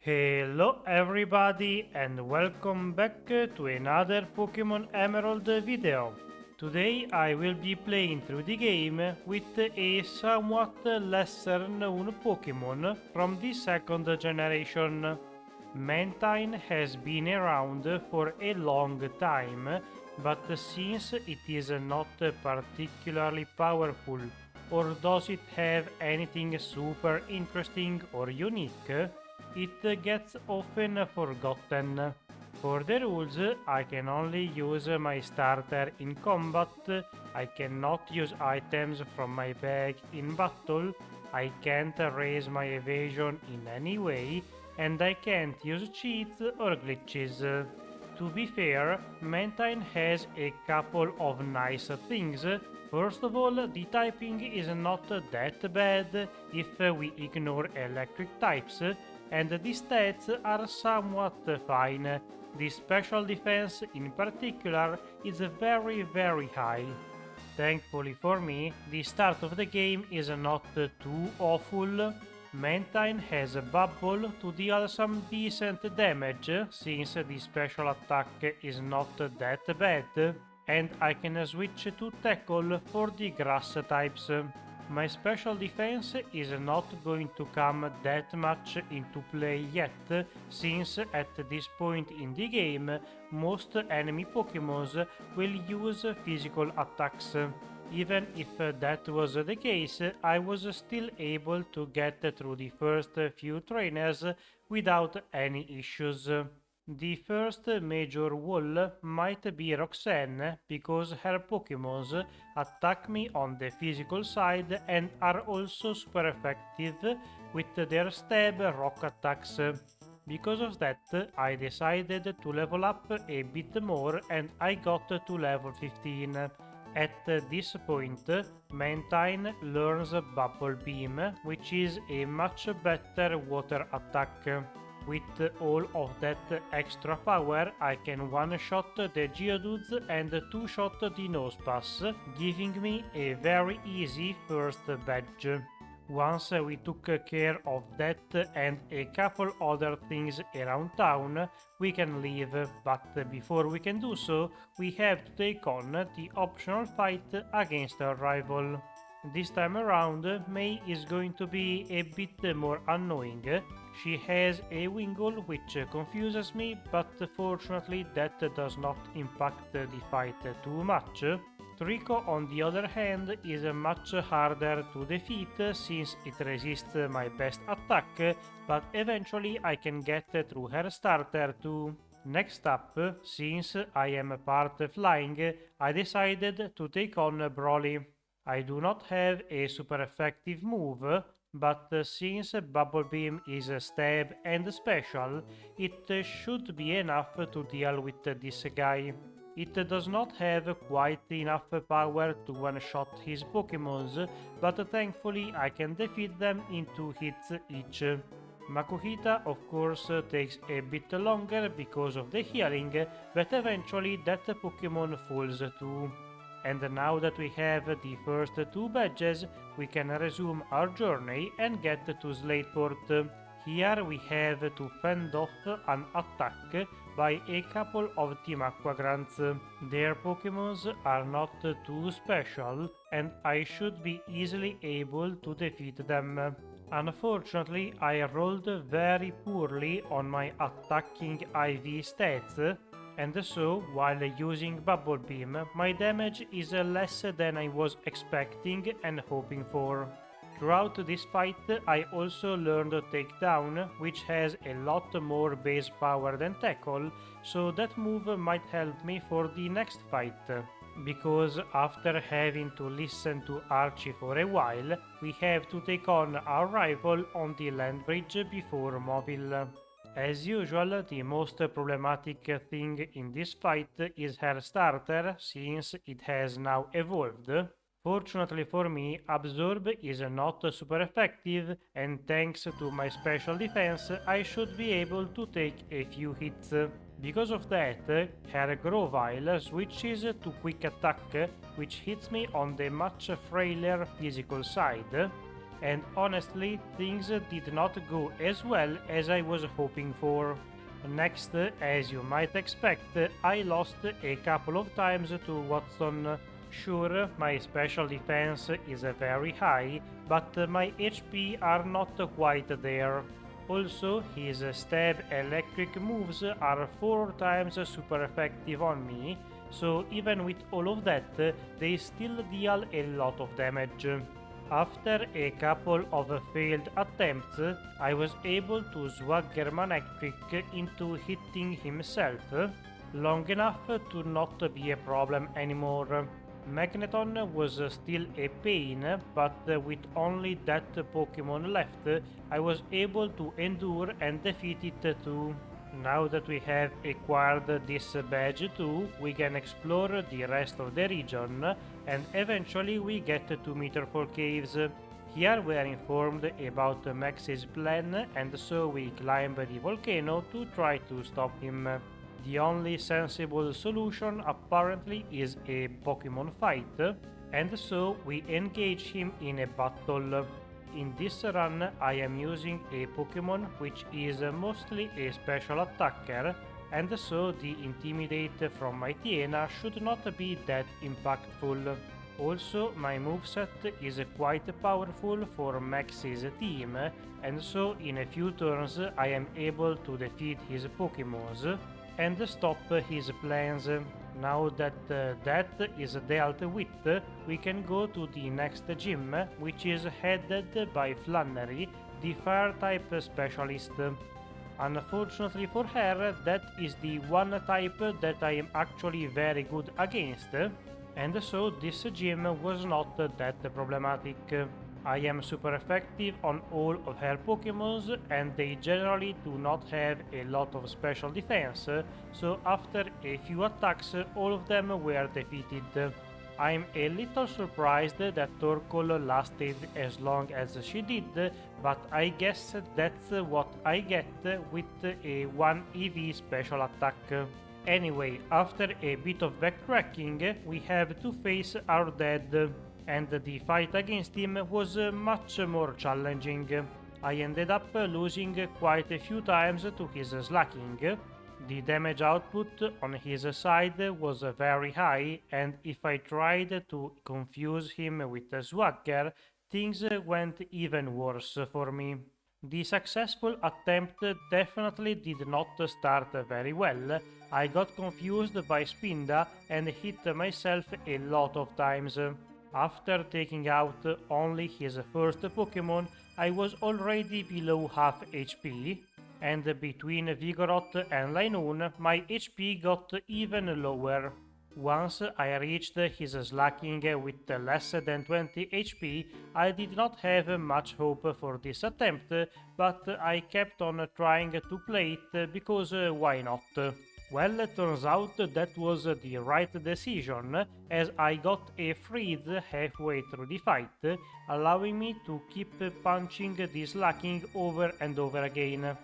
Hello everybody and welcome back to another Pokémon Emerald video. Today I will be playing through the game with a somewhat lesser known Pokémon from the second generation. Mantine has been around for a long time, but since it is not particularly powerful, or does it have anything super interesting or unique, it gets often forgotten. For the rules, I can only use my starter in combat, I cannot use items from my bag in battle, I can't raise my evasion in any way, and I can't use cheats or glitches. To be fair, Mantine has a couple of nice things. First of all, the typing is not that bad if we ignore electric types, and the stats are somewhat fine. The special defense in particular is very high. Thankfully for me, the start of the game is not too awful. Mantine has a bubble to deal some decent damage since the special attack is not that bad, and I can switch to tackle for the grass types. My special defense is not going to come that much into play yet, since at this point in the game most enemy Pokémons will use physical attacks. Even if that was the case, I was still able to get through the first few trainers without any issues. The first major wall might be Roxanne, because her Pokémons attack me on the physical side and are also super effective with their stab rock attacks. Because of that, I decided to level up a bit more and I got to level 15. At this point, Mantine learns Bubble Beam, which is a much better water attack. With all of that extra power, I can one-shot the Geodudes and two-shot the Nosepass, giving me a very easy first badge. Once we took care of that and a couple other things around town, we can leave, but before we can do so, we have to take on the optional fight against our rival. This time around, May is going to be a bit more annoying. She has a Wingull which confuses me, but fortunately that does not impact the fight too much. Trico, on the other hand, is much harder to defeat since it resists my best attack, but eventually I can get through her starter too. Next up, since I am part flying, I decided to take on Brawly. I do not have a super effective move, but since Bubble Beam is stab and special, it should be enough to deal with this guy. It does not have quite enough power to one-shot his Pokémons, but thankfully I can defeat them in 2 hits each. Makuhita of course takes a bit longer because of the healing, but eventually that Pokémon falls too. And now that we have the first 2 badges, we can resume our journey and get to Slateport. Here we have to fend off an attack by a couple of Team Aqua Grunts. Their Pokémons are not too special and I should be easily able to defeat them. Unfortunately, I rolled very poorly on my attacking IV stats, and so, while using Bubble Beam, my damage is less than I was expecting and hoping for. Throughout this fight, I also learned Takedown, which has a lot more base power than Tackle, so that move might help me for the next fight. Because after having to listen to Archie for a while, we have to take on our rival on the land bridge before Mobile. As usual, the most problematic thing in this fight is her starter, since it has now evolved. Fortunately for me, Absorb is not super effective, and thanks to my special defense, I should be able to take a few hits. Because of that, her Grovyle switches to Quick Attack, which hits me on the much frailer physical side. and honestly, things did not go as well as I was hoping for. Next, as you might expect, I lost a couple of times to Wattson. Sure, my special defense is very high, but my HP are not quite there. Also, his stab electric moves are 4 times super effective on me, so even with all of that, they still deal a lot of damage. After a couple of failed attempts, I was able to swagger Manectric into hitting himself, long enough to not be a problem anymore. Magneton was still a pain, but with only that Pokemon left, I was able to endure and defeat it too. Now that we have acquired this badge too, we can explore the rest of the region, and eventually we get to Meterfall Caves. Here we are informed about Max's plan, and so we climb the volcano to try to stop him. The only sensible solution apparently is a Pokemon fight, and so we engage him in a battle. In this run I am using a Pokemon which is mostly a special attacker, and so the Intimidate from my Tiena should not be that impactful. Also, my moveset is quite powerful for Max's team, and so in a few turns I am able to defeat his Pokemons and stop his plans. Now that that is dealt with, we can go to the next gym, which is headed by Flannery, the Fire-type specialist. Unfortunately for her, that is the one type that I am actually very good against, and so this gym was not that problematic. I am super effective on all of her Pokémons, and they generally do not have a lot of special defense, so after a few attacks all of them were defeated. I'm a little surprised that Torkoal lasted as long as she did, but I guess that's what I get with a 1 EV special attack. Anyway, after a bit of backtracking, we have to face our dad, and the fight against him was much more challenging. I ended up losing quite a few times to his slacking. The damage output on his side was very high, and if I tried to confuse him with a Swagger, things went even worse for me. The successful attempt definitely did not start very well. I got confused by Spinda and hit myself a lot of times. After taking out only his first Pokémon, I was already below half HP, and between Vigoroth and Linoone, my HP got even lower. Once I reached his slacking with less than 20 HP, I did not have much hope for this attempt, but I kept on trying to play it because why not? Well, it turns out that was the right decision, as I got a freeze halfway through the fight, allowing me to keep punching the slacking over and over again.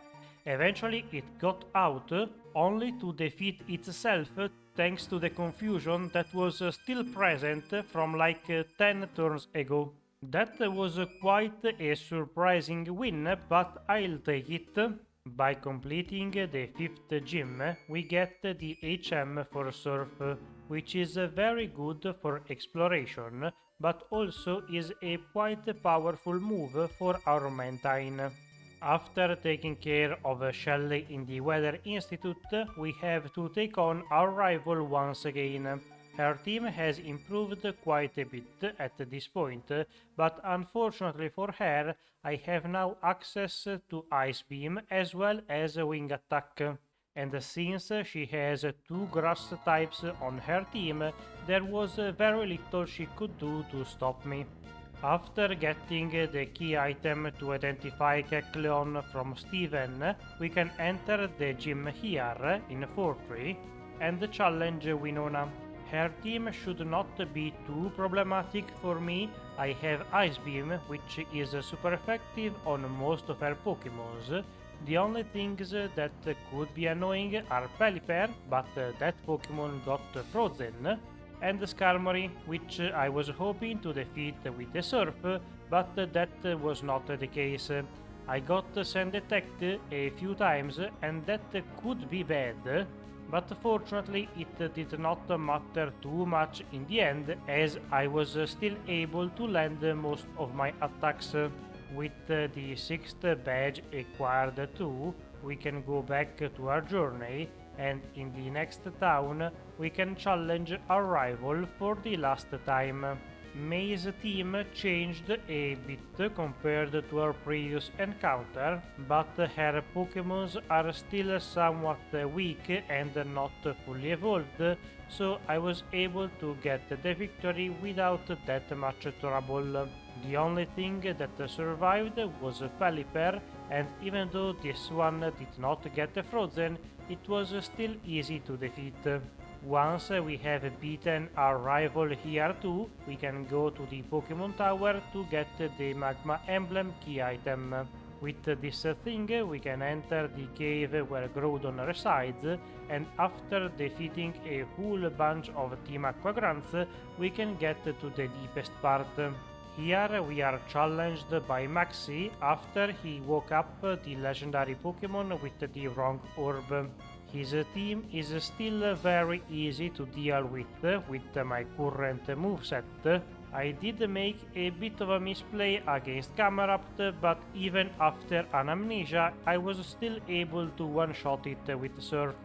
Eventually it got out, only to defeat itself thanks to the confusion that was still present from like 10 turns ago. That was quite a surprising win, but I'll take it. By completing the 5th gym, we get the HM for Surf, which is very good for exploration, but also is a quite powerful move for our Mantine. After taking care of Shelly in the Weather Institute, we have to take on our rival once again. Her team has improved quite a bit at this point, but unfortunately for her, I have now access to Ice Beam as well as Wing Attack. And since she has 2 grass types on her team, there was very little she could do to stop me. After getting the key item to identify Kecleon from Steven, we can enter the gym here in Fortree and challenge Winona. Her team should not be too problematic for me. I have Ice Beam, which is super effective on most of her Pokémons. The only things that could be annoying are Pelipper, but that Pokémon got frozen, and Skarmory, which I was hoping to defeat with the Surf, but that was not the case. I got sand detect a few times and that could be bad, but fortunately it did not matter too much in the end, as I was still able to land most of my attacks. With the 6th badge acquired too, we can go back to our journey, and in the next town we can challenge our rival for the last time. May's team changed a bit compared to our previous encounter, but her Pokémons are still somewhat weak and not fully evolved, so I was able to get the victory without that much trouble. The only thing that survived was Pelipper, and even though this one did not get frozen, it was still easy to defeat. Once we have beaten our rival here too, we can go to the Pokémon Tower to get the Magma Emblem key item. With this thing we can enter the cave where Groudon resides, and after defeating a whole bunch of Team Aqua Grunts, we can get to the deepest part. Here we are challenged by Maxi after he woke up the legendary Pokémon with the wrong orb. His team is still very easy to deal with my current moveset. I did make a bit of a misplay against Camerupt, but even after an amnesia I was still able to one-shot it with Surf.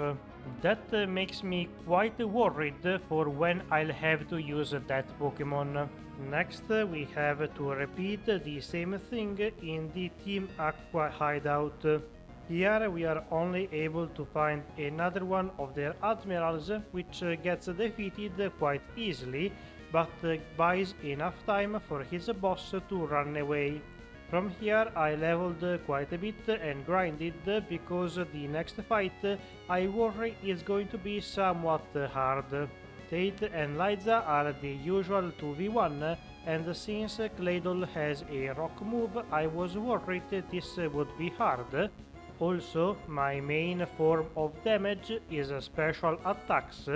That makes me quite worried for when I'll have to use that Pokémon. Next we have to repeat the same thing in the Team Aqua hideout. Here we are only able to find another one of their admirals, which gets defeated quite easily, but buys enough time for his boss to run away. From here I leveled quite a bit and grinded, because the next fight I worry is going to be somewhat hard. Tate and Liza are the usual 2v1, and since Claydol has a rock move I was worried this would be hard. Also, my main form of damage is special attacks,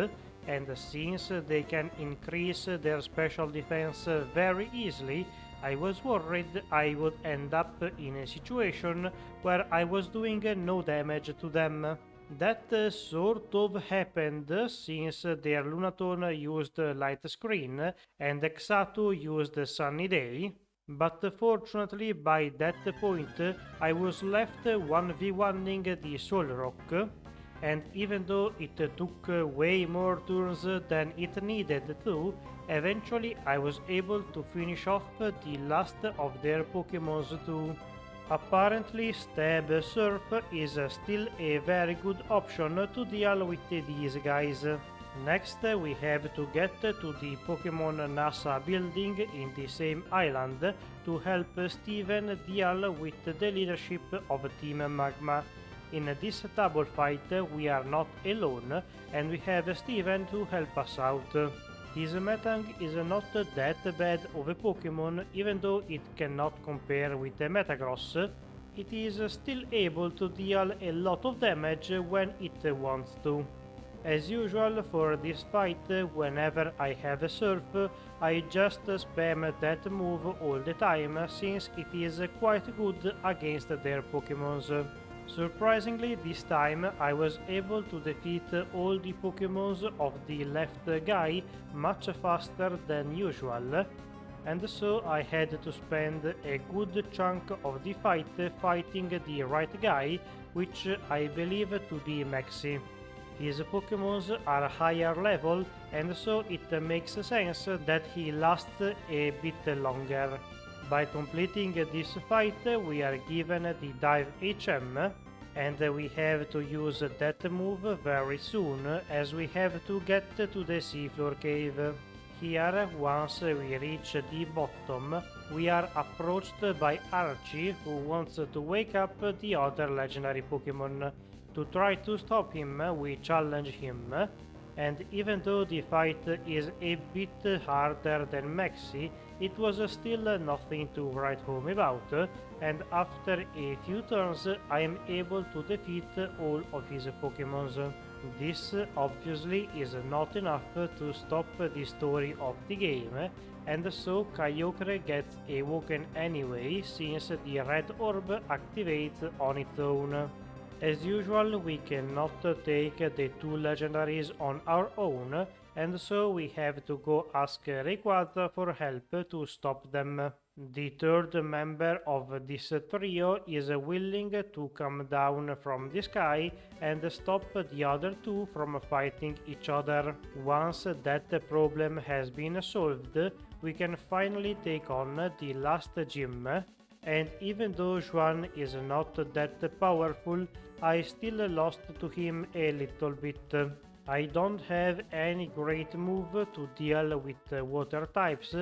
and since they can increase their special defense very easily, I was worried I would end up in a situation where I was doing no damage to them. That sort of happened since their Lunaton used Light Screen and Xatu used Sunny Day. But fortunately by that point I was left 1v1ing the Solrock, and even though it took way more turns than it needed to, eventually I was able to finish off the last of their Pokémons too. Apparently Stab Surf is still a very good option to deal with these guys. Next we have to get to the Pokémon NASA building in the same island to help Steven deal with the leadership of Team Magma. In this double fight we are not alone, and we have Steven to help us out. His Metang is not that bad of a Pokémon, even though it cannot compare with the Metagross. It is still able to deal a lot of damage when it wants to. As usual for this fight, whenever I have a Surf, I just spam that move all the time, since it is quite good against their Pokémons. Surprisingly, this time I was able to defeat all the Pokémons of the left guy much faster than usual, and so I had to spend a good chunk of the fight fighting the right guy, which I believe to be Maxi. His Pokémons are higher level, and so it makes sense that he lasts a bit longer. By completing this fight we are given the Dive HM, and we have to use that move very soon, as we have to get to the seafloor cave. Here, once we reach the bottom, we are approached by Archie, who wants to wake up the other legendary Pokémon. To try to stop him, we challenge him, and even though the fight is a bit harder than Maxi, it was still nothing to write home about, and after a few turns I am able to defeat all of his Pokémons. This obviously is not enough to stop the story of the game, and so Kyogre gets awoken anyway since the red orb activates on its own. As usual, we cannot take the two legendaries on our own, and so we have to go ask Rayquaza for help to stop them. The third member of this trio is willing to come down from the sky and stop the other two from fighting each other. Once that problem has been solved, we can finally take on the last gym, and even though Juan is not that powerful, I still lost to him a little bit. I don't have any great move to deal with water types,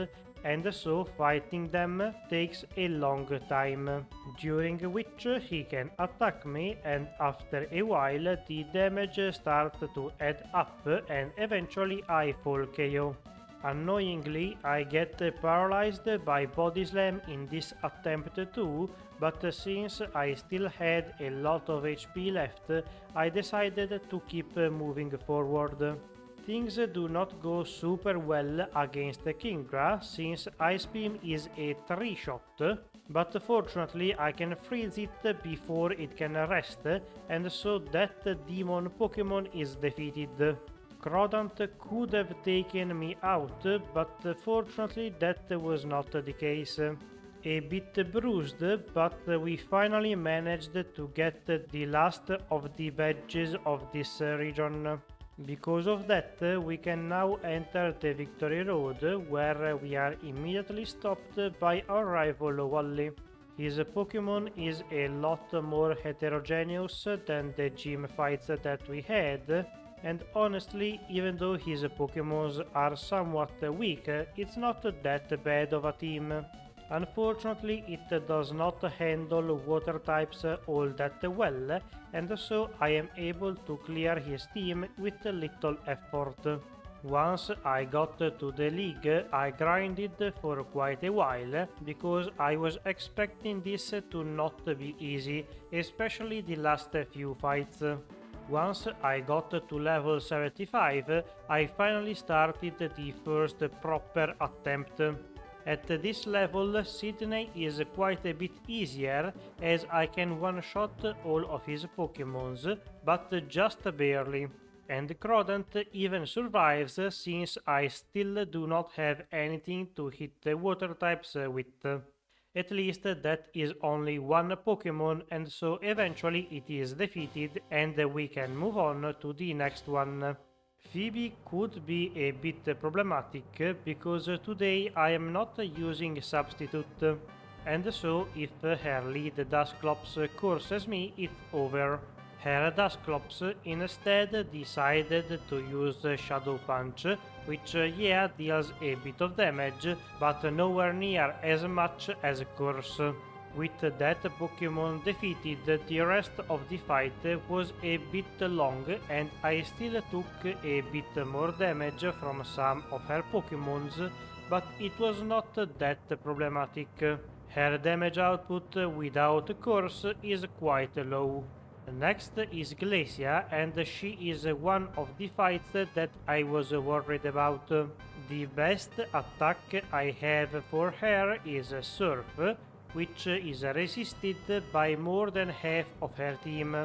and so fighting them takes a long time, during which he can attack me, and after a while the damage starts to add up and eventually I fall KO. Annoyingly, I get paralyzed by Body Slam in this attempt too, but since I still had a lot of HP left, I decided to keep moving forward. Things do not go super well against Kingdra since Ice Beam is a 3-shot, but fortunately I can freeze it before it can rest, and so that demon Pokémon is defeated. Crodant could have taken me out, but fortunately that was not the case. A bit bruised, but we finally managed to get the last of the badges of this region. Because of that, we can now enter the Victory Road, where we are immediately stopped by our rival Wally. His Pokémon is a lot more heterogeneous than the gym fights that we had, and honestly, even though his Pokémons are somewhat weak, it's not that bad of a team. Unfortunately, it does not handle water types all that well, and so I am able to clear his team with little effort. Once I got to the league, I grinded for quite a while, because I was expecting this to not be easy, especially the last few fights. Once I got to level 75, I finally started the first proper attempt. At this level, Sidney is quite a bit easier, as I can one-shot all of his Pokémons, but just barely. And Crodant even survives since I still do not have anything to hit the water types with. At least that is only one Pokémon, and so eventually it is defeated and we can move on to the next one. Phoebe could be a bit problematic because today I am not using Substitute, and so if her lead Dusclops curses me, it's over. Her Dusclops instead decided to use Shadow Punch, which deals a bit of damage, but nowhere near as much as Curse. With that Pokémon defeated, the rest of the fight was a bit long, and I still took a bit more damage from some of her Pokémons, but it was not that problematic. Her damage output without Curse is quite low. Next is Glacia, and she is one of the fights that I was worried about. The best attack I have for her is Surf, which is resisted by more than half of her team.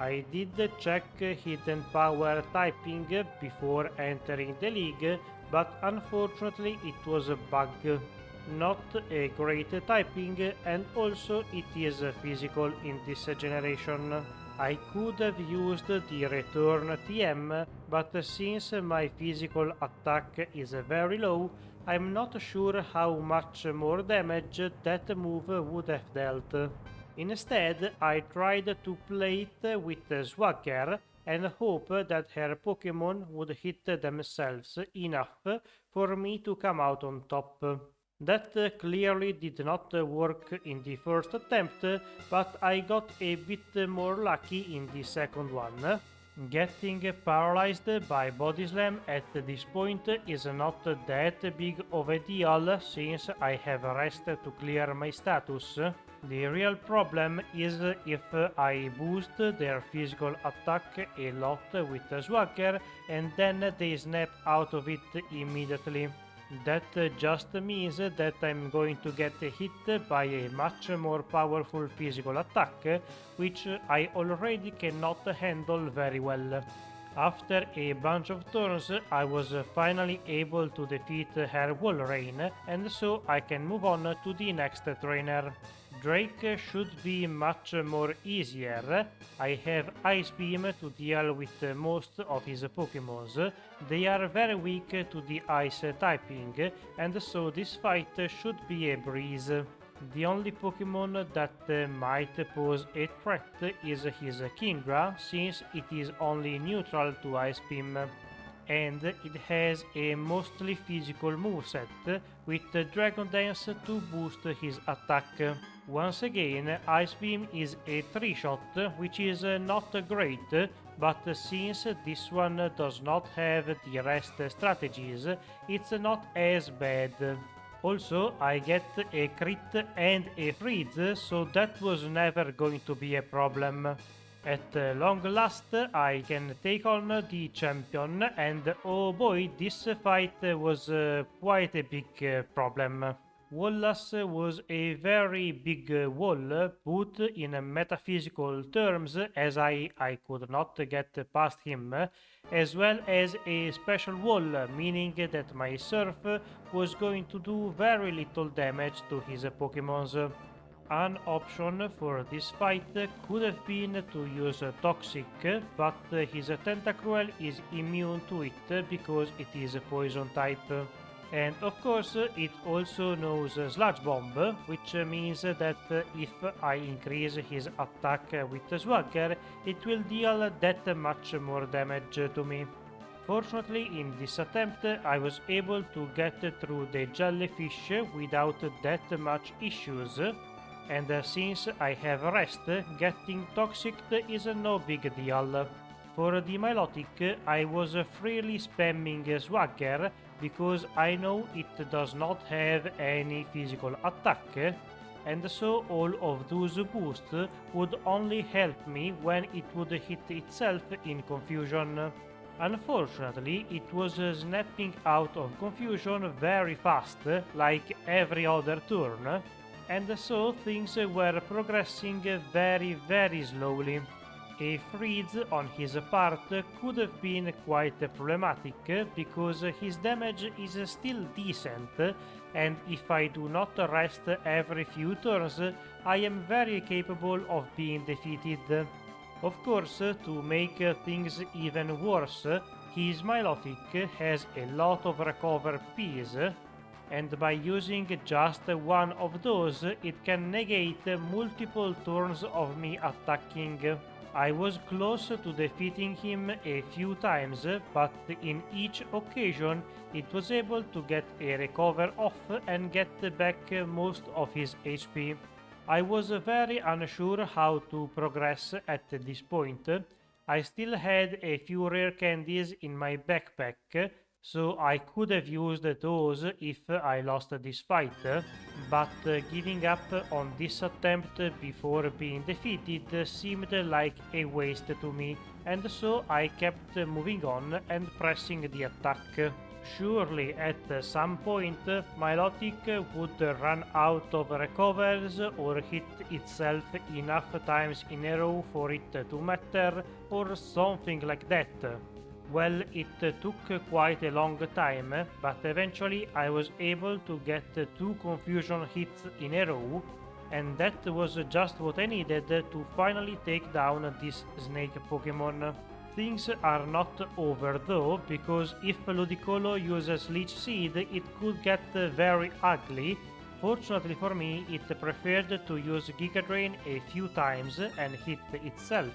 I did check hidden power typing before entering the league, but unfortunately it was a bug. Not a great typing, and also it is physical in this generation. I could have used the return TM, but since my physical attack is very low, I'm not sure how much more damage that move would have dealt. Instead, I tried to play it with Swagger and hope that her Pokémon would hit themselves enough for me to come out on top. That clearly did not work in the first attempt, but I got a bit more lucky in the second one. Getting paralyzed by Body Slam at this point is not that big of a deal since I have rest to clear my status. The real problem is if I boost their physical attack a lot with Swagger and then they snap out of it immediately. That just means that I'm going to get hit by a much more powerful physical attack, which I already cannot handle very well. After a bunch of turns, I was finally able to defeat her Wall Rain, and so I can move on to the next trainer. Drake should be much more easier. I have Ice Beam to deal with most of his Pokémons. They are very weak to the Ice typing, and so this fight should be a breeze. The only Pokémon that might pose a threat is his Kingdra, since it is only neutral to Ice Beam. And it has a mostly physical moveset with Dragon Dance to boost his attack. Once again, Ice Beam is a 3-shot, which is not great, but since this one does not have the rest strategies, it's not as bad. Also, I get a crit and a freeze, so that was never going to be a problem. At long last, I can take on the champion, and oh boy, this fight was quite a big problem. Wallace was a very big wall, put in metaphysical terms, as I could not get past him, as well as a special wall, meaning that my surf was going to do very little damage to his Pokémons. An option for this fight could have been to use Toxic, but his Tentacruel is immune to it because it is a poison type. And of course, it also knows Sludge Bomb, which means that if I increase his attack with Swagger, it will deal that much more damage to me. Fortunately, in this attempt, I was able to get through the jellyfish without that much issues, and since I have rest, getting Toxic is no big deal. For the Milotic, I was freely spamming Swagger because I know it does not have any physical attack, and so all of those boosts would only help me when it would hit itself in confusion. Unfortunately, it was snapping out of confusion very fast, like every other turn, and so things were progressing very slowly. A freeze on his part could have been quite problematic because his damage is still decent, and if I do not rest every few turns, I am very capable of being defeated. Of course, to make things even worse, his Milotic has a lot of recover Ps, and by using just one of those, it can negate multiple turns of me attacking. I was close to defeating him a few times, but in each occasion it was able to get a recover off and get back most of his HP. I was very unsure how to progress at this point. I still had a few rare candies in my backpack, so I could have used those if I lost this fight, but giving up on this attempt before being defeated seemed like a waste to me, and so I kept moving on and pressing the attack. Surely at some point Milotic would run out of recovers or hit itself enough times in a row for it to matter, or something like that. Well, it took quite a long time, but eventually I was able to get 2 confusion hits in a row, and that was just what I needed to finally take down this snake Pokémon. Things are not over though, because if Ludicolo uses Leech Seed, it could get very ugly. Fortunately for me, it preferred to use Giga Drain a few times and hit itself,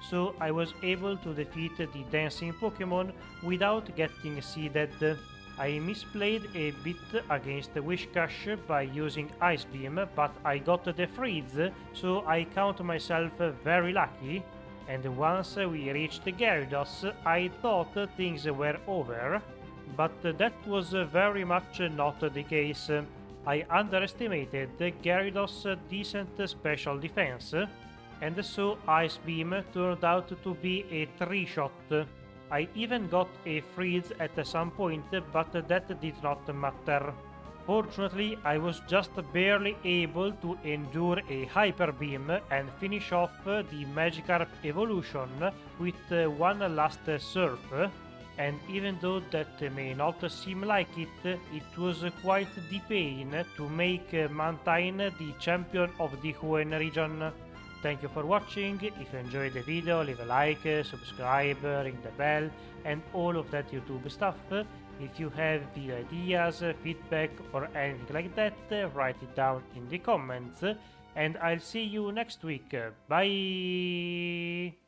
so I was able to defeat the dancing Pokémon without getting seeded. I misplayed a bit against Whiscash by using Ice Beam, but I got the freeze, so I count myself very lucky. and once we reached Gyarados, I thought things were over, but that was very much not the case. I underestimated Gyarados' decent special defense, and so Ice Beam turned out to be a 3-shot. I even got a freeze at some point, but that did not matter. Fortunately, I was just barely able to endure a Hyper Beam and finish off the Magikarp evolution with one last Surf, and even though that may not seem like it, it was quite the pain to make Mantine the champion of the Hoenn region. Thank you for watching. If you enjoyed the video, leave a like, subscribe, ring the bell, and all of that YouTube stuff. If you have video ideas, feedback, or anything like that, write it down in the comments, and I'll see you next week. Bye!